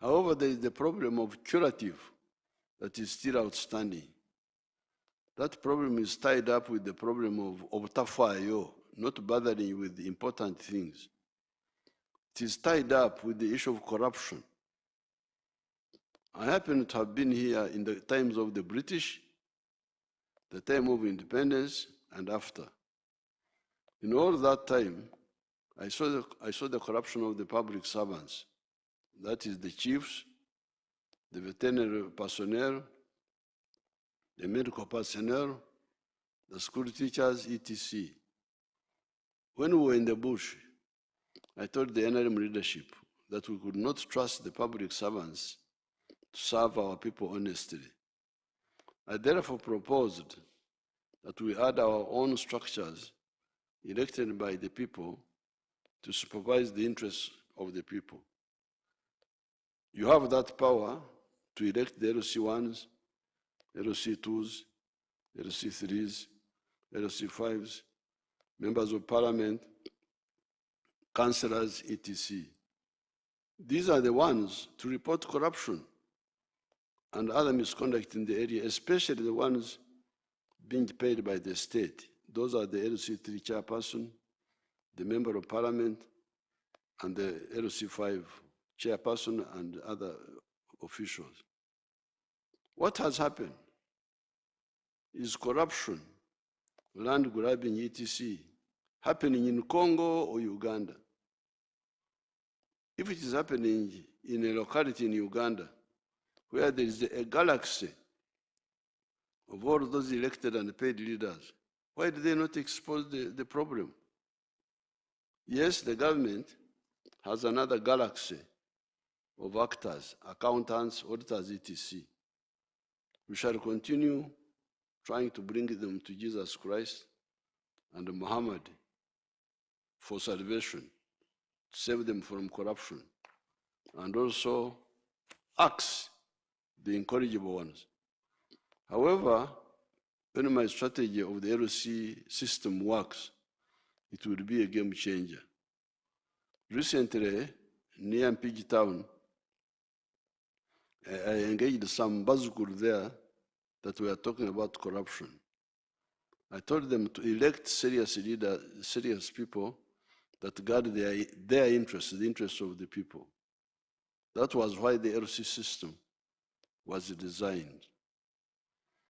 However, there is the problem of curative that is still outstanding. That problem is tied up with the problem of Tafayo, not bothering with the important things. It is tied up with the issue of corruption. I happen to have been here in the times of the British, the time of independence, and after. In all that time, I saw the corruption of the public servants. That is the chiefs, the veterinary personnel, the medical personnel, the school teachers, etc. When we were in the bush, I told the NRM leadership that we could not trust the public servants to serve our people honestly. I therefore proposed that we add our own structures elected by the people to supervise the interests of the people. You have that power to elect the LC1s, LC2s, LC3s, LC5s, members of parliament, councillors, etc. These are the ones to report corruption and other misconduct in the area, especially the ones being paid by the state. Those are the LC3 chairperson, the member of parliament, and the LC5 chairperson and other officials. What has happened is corruption, land grabbing, etc., happening in Congo or Uganda. If it is happening in a locality in Uganda, where there is a galaxy of all those elected and paid leaders, why do they not expose the problem? Yes, the government has another galaxy of actors, accountants, auditors, etc. We shall continue trying to bring them to Jesus Christ and Muhammad for salvation, to save them from corruption, and also axe the incorrigible ones. However, when my strategy of the LC system works, it will be a game changer. Recently, near Mpigi town, I engaged some Bazukul there that were talking about corruption. I told them to elect serious leaders, serious people that guard their interests, the interests of the people. That was why the LC system was designed.